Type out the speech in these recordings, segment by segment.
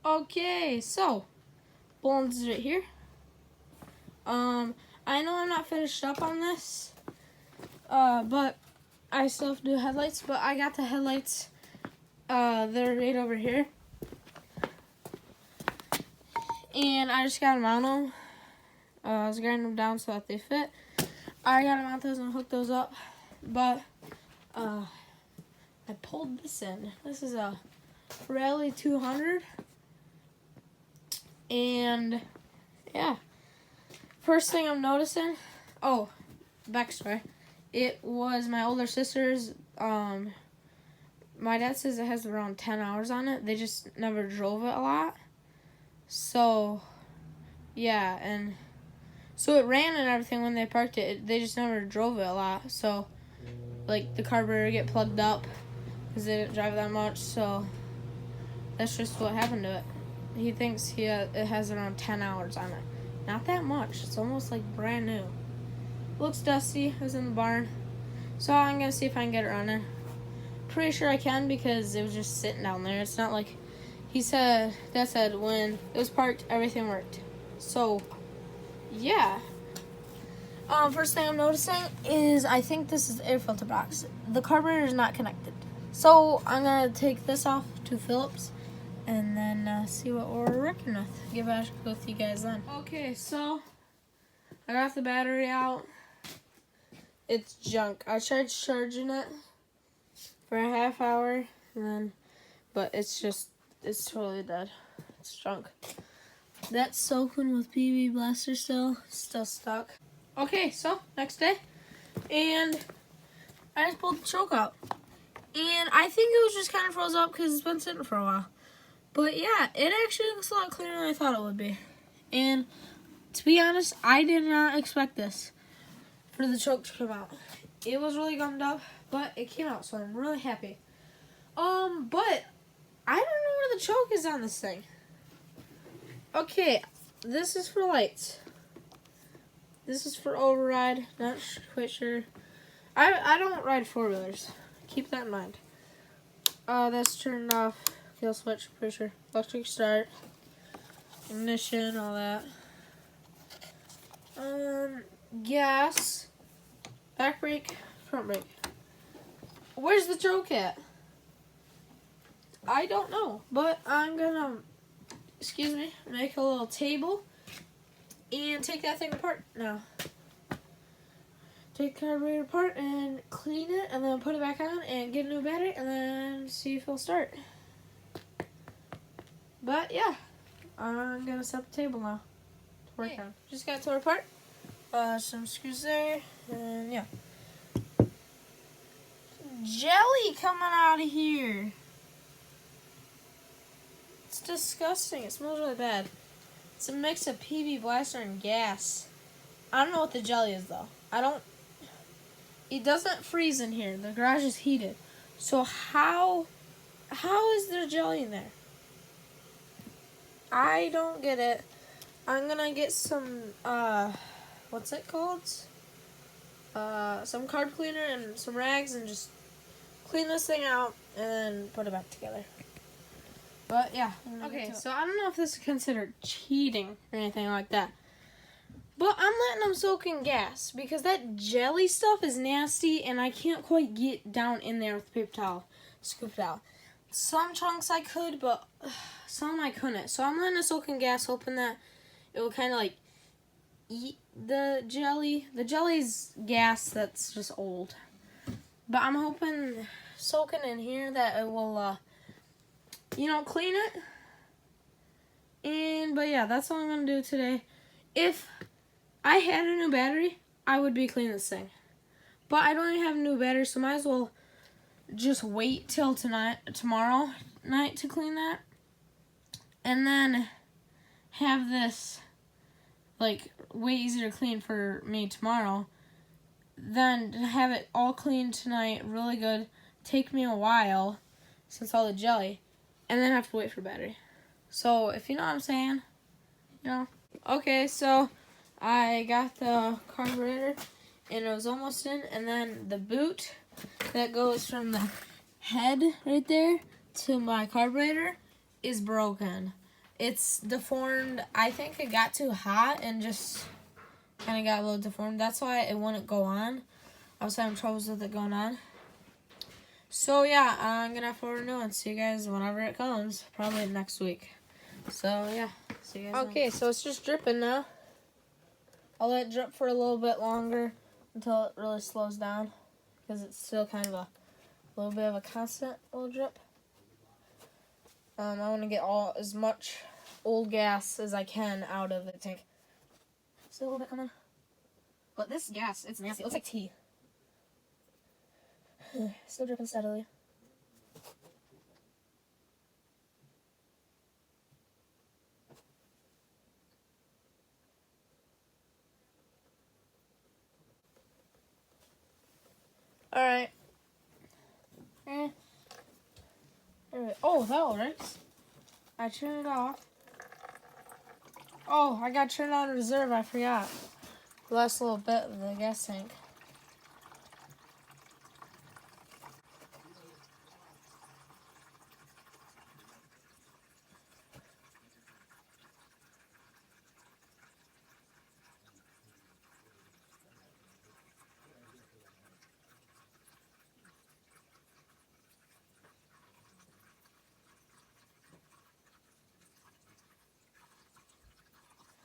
Okay, so Bones is right here. I know I'm not finished up on this, but I still have to do headlights. But I got the headlights. They're right over here, and I just gotta mount them. I was grinding them down so that they fit. I gotta mount those and hook those up, but I pulled this in. This is a Rally 200. And yeah, first thing I'm noticing, backstory, it was my older sister's. My dad says it has around 10 hours on it. They just never drove it a lot. So yeah, and so it ran and everything when they parked it. They just never drove it a lot. So like the carburetor get plugged up because they didn't drive that much. So that's just what happened to it. He thinks it has around 10 hours on it. Not that much. It's almost like brand new. Looks dusty. It was in the barn. So I'm going to see if I can get it running. Pretty sure I can because it was just sitting down there. It's not like Dad said when it was parked, everything worked. So, yeah. First thing I'm noticing is I think this is the air filter box. The carburetor is not connected. So I'm going to take this off to Phillips and then see what we're working with. Get back with you guys then. Okay, so I got the battery out. It's junk. I tried charging it for a half hour, but it's totally dead. It's junk. That's soaking with PB Blaster still stuck. Okay, so next day, and I just pulled the choke out. And I think it was just kind of froze up because it's been sitting for a while. But yeah, it actually looks a lot cleaner than I thought it would be. And to be honest, I did not expect this for the choke to come out. It was really gummed up, but it came out, so I'm really happy. But I don't know where the choke is on this thing. Okay, this is for lights. This is for override. Not quite sure. I don't ride four-wheelers. Keep that in mind. That's turned off. Kill switch, pretty sure. Electric start. Ignition, all that. Gas. Back brake, front brake. Where's the choke at? I don't know. But I'm gonna, make a little table and take that thing apart now. Take the carburetor apart and clean it and then put it back on and get a new battery and then see if it'll start. But yeah, I'm gonna set the table now to work on. Just got to tore apart. Some screws there, and yeah. Jelly coming out of here. It's disgusting. It smells really bad. It's a mix of PB Blaster and gas. I don't know what the jelly is though. It doesn't freeze in here. The garage is heated. So how is there jelly in there? I don't get it. I'm gonna get some, what's it called? Some carb cleaner and some rags and just clean this thing out and then put it back together. But yeah. Okay, so I don't know if this is considered cheating or anything like that. But I'm letting them soak in gas because that jelly stuff is nasty and I can't quite get down in there with the paper towel, scoop it out. Some chunks I could, but some I couldn't. So I'm letting it soak in gas, hoping that it will kind of like eat the jelly. The jelly's gas that's just old. But I'm hoping soaking in here that it will, clean it. But yeah, that's all I'm going to do today. If I had a new battery, I would be cleaning this thing. But I don't even have a new battery, so might as well just wait till tomorrow night to clean that. And then have this, way easier to clean for me tomorrow. Then have it all cleaned tonight, really good. Take me a while, since all the jelly. And then have to wait for battery. So, if you know what I'm saying, Okay, so I got the carburetor, and it was almost in, and then the boot that goes from the head right there to my carburetor is broken. it's deformed. I think it got too hot and just kind of got a little deformed. That's why it wouldn't go on. I was having troubles with it going on. So yeah, I'm gonna have to order a new one. See you guys whenever it comes. Probably next week. So yeah, see you guys. Okay, so it's just dripping now. I'll let it drip for a little bit longer until it really slows down, because it's still kind of a little bit of a constant little drip. I want to get as much old gas as I can out of the tank. Still a little bit coming. But this gas, it's nasty. It looks like tea. Still dripping steadily. Alright. Oh, that works. I turned it off. Oh, I got turned on reserve. I forgot. The last little bit of the gas tank.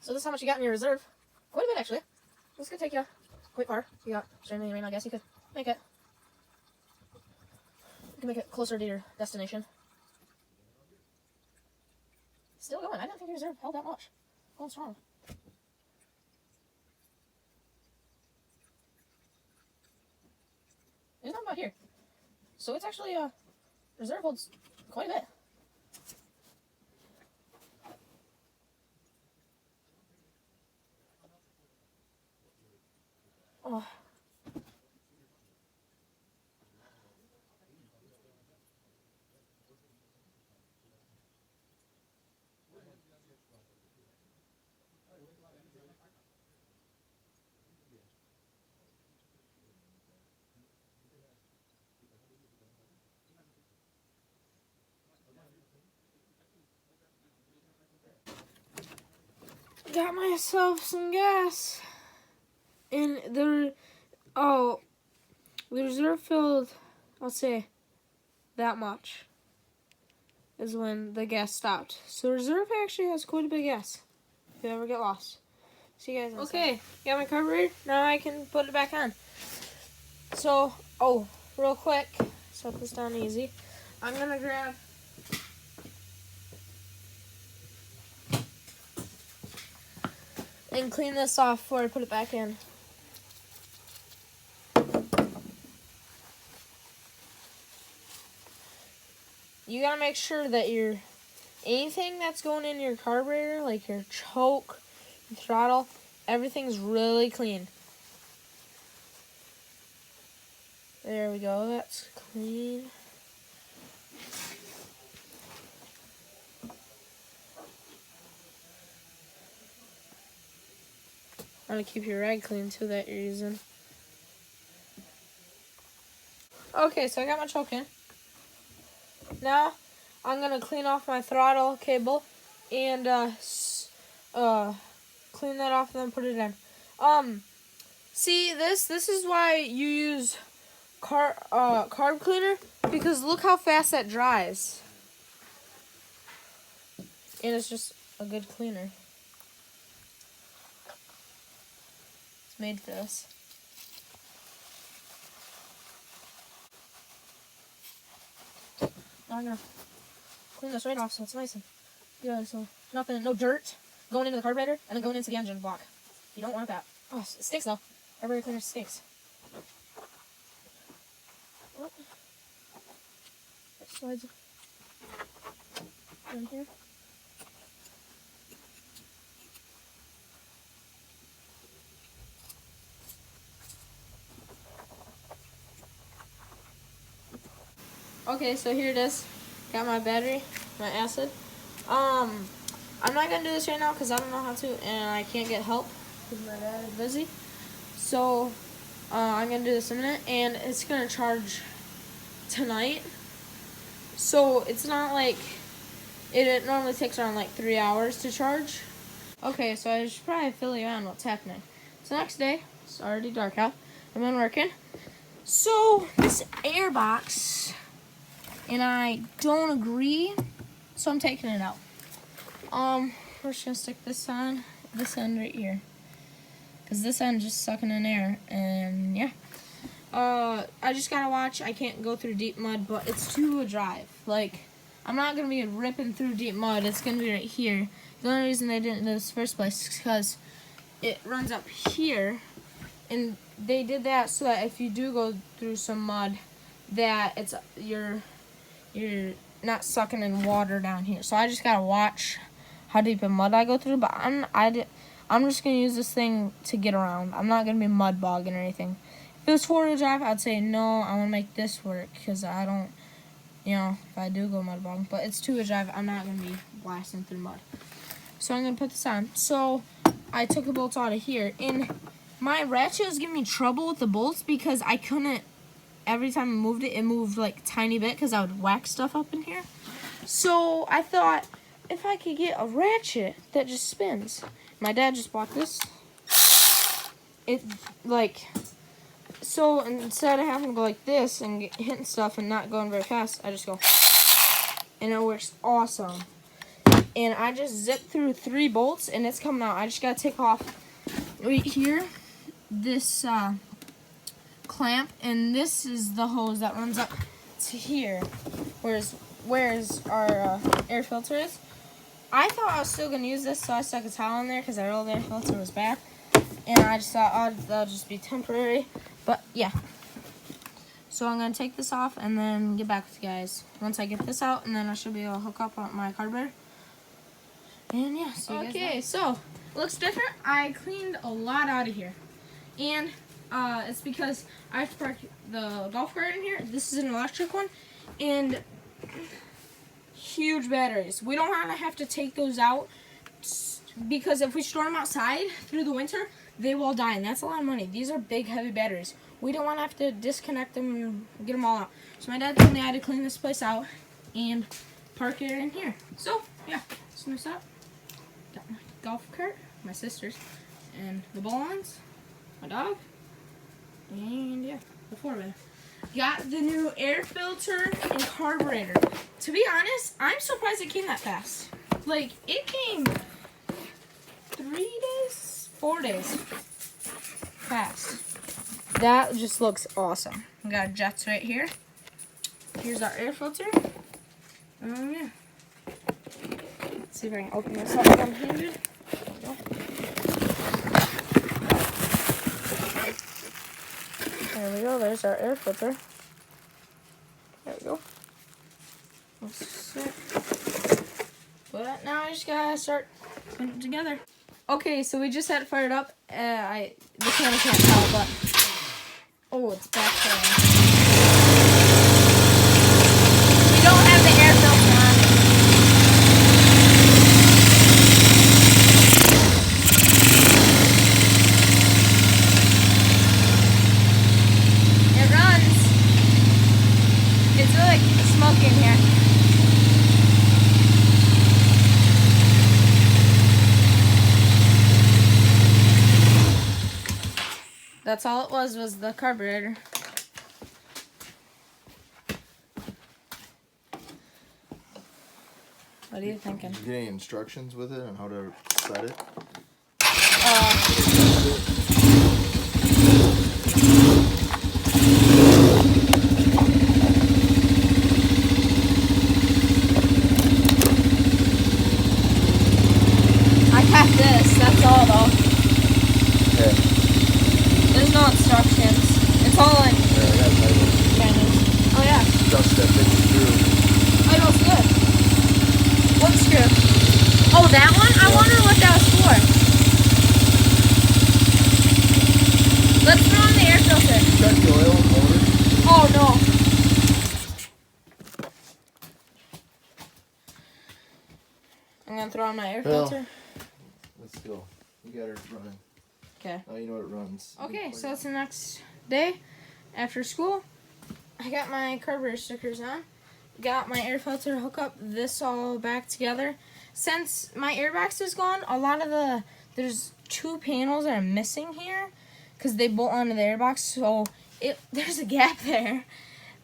So this is how much you got in your reserve. Quite a bit, actually. This could take you quite far. You got stranded right now, I guess. You could make it. You can make it closer to your destination. Still going. I didn't think your reserve held that much. Going strong. There's nothing about here. So it's actually, reserve holds quite a bit. Oh. Got myself some gas. And the reserve filled, I'll say, that much is when the gas stopped. So reserve actually has quite a bit of gas if you ever get lost. See you guys next time. Okay, got my carburetor. Now I can put it back on. So, real quick, set this down easy. I'm gonna grab and clean this off before I put it back in. You gotta make sure that anything that's going in your carburetor, like your choke, your throttle, everything's really clean. There we go, that's clean. Want to keep your rag clean too that you're using. Okay, so I got my choke in. Now I'm gonna clean off my throttle cable and clean that off and then put it in. See this is why you use carb cleaner, because look how fast that dries. And it's just a good cleaner. It's made for this. Now I'm gonna clean this right off so it's nice and good. So nothing, no dirt going into the carburetor and then going into the engine block. You don't want that. Oh, it stinks though. Carburetor cleaner stinks. Oh. It slides in here. Okay, so here it is. Got my battery, my acid. I'm not gonna do this right now because I don't know how to, and I can't get help because my dad is busy. So I'm gonna do this in a minute, and it's gonna charge tonight. So it's not like It normally takes around like 3 hours to charge. Okay, so I should probably fill you on what's happening. It's the next day. It's already dark out. I've been working. So this air box, and I don't agree, so I'm taking it out. We're just gonna stick this on this end right here, cause this end just sucking in air, and yeah. I just gotta watch. I can't go through deep mud, but it's 2-wheel drive. Like, I'm not gonna be ripping through deep mud. It's gonna be right here. The only reason they didn't in this first place is because it runs up here, and they did that so that if you do go through some mud, that it's you're not sucking in water down here. So I just gotta watch how deep in mud I go through. But I'm just gonna use this thing to get around. I'm not gonna be mud bogging or anything. If it was 4-wheel drive, I'd say no. I want to make this work because I don't, if I do go mud bogging. But it's 2-wheel drive. I'm not gonna be blasting through mud. So I'm gonna put this on. So I took the bolts out of here, and my ratchet was giving me trouble with the bolts because I couldn't. Every time I moved it, it moved like a tiny bit because I would whack stuff up in here. So I thought if I could get a ratchet that just spins. My dad just bought this. So instead of having to go like this and hitting stuff and not going very fast, I just go, and it works awesome. And I just zipped through 3 bolts, and it's coming out. I just gotta take off right here this clamp, and this is the hose that runs up to here, where's our air filter is. I thought I was still gonna use this, so I stuck a towel in there because our old air filter was bad, and I just thought, oh, that'll just be temporary. But yeah, so I'm gonna take this off and then get back with you guys once I get this out, and then I should be able to hook up my carburetor. And yeah, so okay, so looks different. I cleaned a lot out of here, and it's because I have to park the golf cart in here. This is an electric one, and huge batteries. We don't want to have to take those out because if we store them outside through the winter, they will die, and that's a lot of money. These are big, heavy batteries. We don't want to have to disconnect them and get them all out. So my dad told me I had to clean this place out and park it in here. So yeah, it's nice out. Got my golf cart, my sister's, and the ball-ons, my dog, and yeah, the 4-wheeler. Got the new air filter and carburetor. To be honest, I'm surprised it came that fast. Like, it came 4 days fast. That just looks awesome. We got jets right here. Here's our air filter. Yeah. Let's see if I can open this up one-handed. There we go. There we go. There's our air filter. There we go. Looks sick. But now I just gotta start putting it together. Okay, so we just had it fired up. The camera can't tell, but oh, it's back there. We don't have the air filter on. It runs. It's really smoky in here. That's all it was the carburetor. What are you thinking? Did you get any instructions with it on how to set it? I got this, that's all though. Yeah. There's no instructions. It's all like Yeah, I got it. oh yeah. Just that big screw. Oh no, it's good. What screw? Oh, that one? I wonder what that was for. Let's throw in the air filter. Check the oil and motor. Oh no. I'm gonna throw on my air filter. Let's go. You got her running. Okay. Now you know it runs. Okay, so it's the next day after school. I got my carburetor stickers on, got my air filter hook up this all back together. Since my airbox is gone, a lot of there's 2 panels that are missing here because they bolt onto the airbox, so there's a gap there,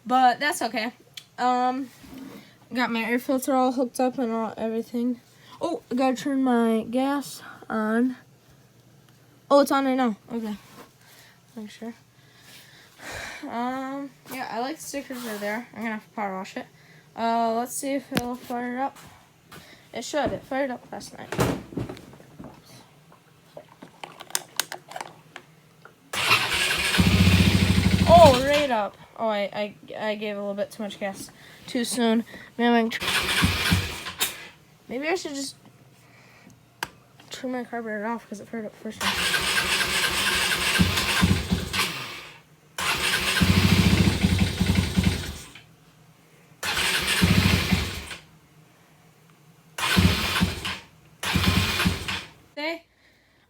but that's okay. Got my air filter all hooked up and everything. Oh, I gotta turn my gas on. Oh, it's on right now. Okay, make sure. Yeah, I like the stickers are there. I'm gonna have to power wash it. Let's see if it'll fire up. It should. It fired up last night. Oh, right up. Oh, I gave a little bit too much gas too soon. Maybe I should just turn my carburetor off because it fired up first time.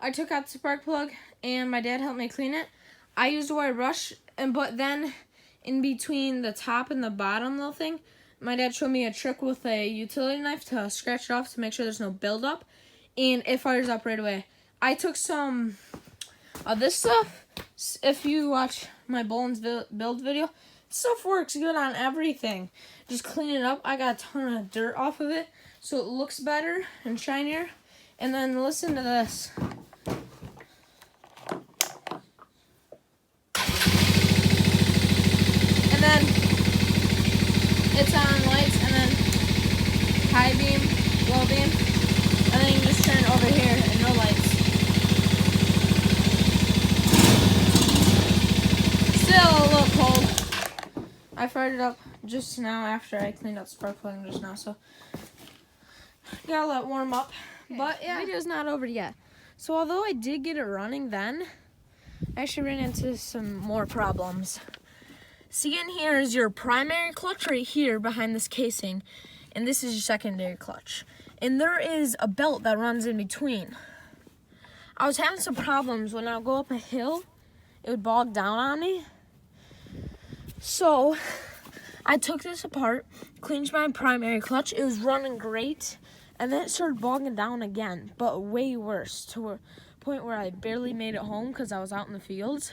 I took out the spark plug and my dad helped me clean it. I used a wire brush, but then in between the top and the bottom little thing, my dad showed me a trick with a utility knife to scratch it off to make sure there's no buildup, and it fires up right away. I took some of this stuff. If you watch my Bolin's build video, this stuff works good on everything. Just clean it up. I got a ton of dirt off of it, so it looks better and shinier. And then listen to this. And then it's on lights, and then high beam, low beam, and then you can just turn over here and no lights. Still a little cold. I fired it up just now after I cleaned out the spark plug just now, so gotta let it warm up. But yeah, the video's not over yet. So although I did get it running then, I actually ran into some more problems. See, in here is your primary clutch right here behind this casing, and this is your secondary clutch. And there is a belt that runs in between. I was having some problems when I would go up a hill, it would bog down on me. So I took this apart, cleaned my primary clutch. It was running great. And then it started bogging down again, but way worse, to a point where I barely made it home because I was out in the fields.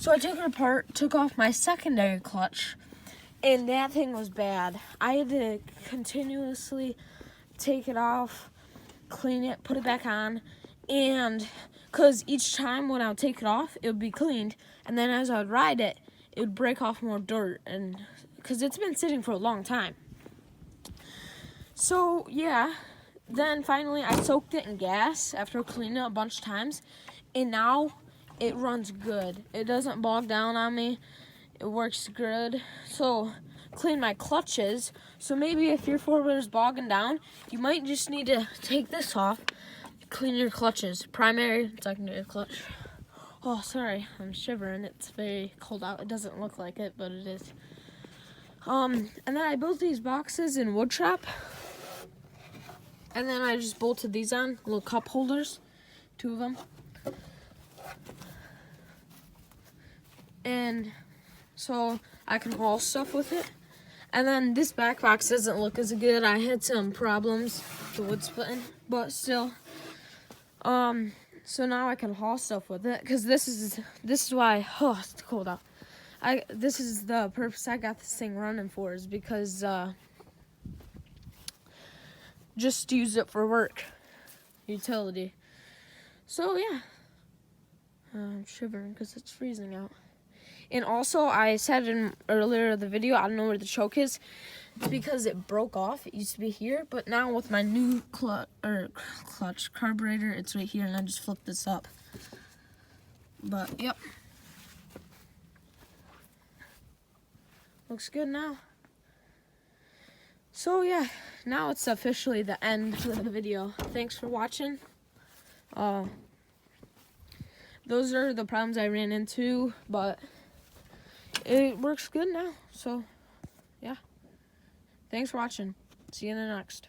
So I took it apart, took off my secondary clutch, and that thing was bad. I had to continuously take it off, clean it, put it back on, and because each time when I would take it off, it would be cleaned, and then as I would ride it, it would break off more dirt, and because it's been sitting for a long time. So, yeah, then finally I soaked it in gas after cleaning it a bunch of times, and now it runs good. It doesn't bog down on me. It works good. So, clean my clutches. So maybe if your four-wheeler's bogging down, you might just need to take this off, clean your clutches. Primary and secondary clutch. Oh, sorry, I'm shivering. It's very cold out. It doesn't look like it, but it is. And then I built these boxes in wood shop. And then I just bolted these on, little cup holders, 2 of them. And so I can haul stuff with it. And then this back box doesn't look as good. I had some problems with the wood splitting, but still. So now I can haul stuff with it, because this is why, oh, it's cold out. This is the purpose I got this thing running for, is because, just use it for work, utility. So yeah, I'm shivering because it's freezing out. And also, I said in earlier the video, I don't know where the choke is because it broke off. It used to be here, but now with my new clutch carburetor, it's right here, and I just flipped this up. But yep, looks good now. So yeah, now it's officially the end of the video. Thanks for watching. Those are the problems I ran into, but it works good now. So yeah, thanks for watching. See you in the next.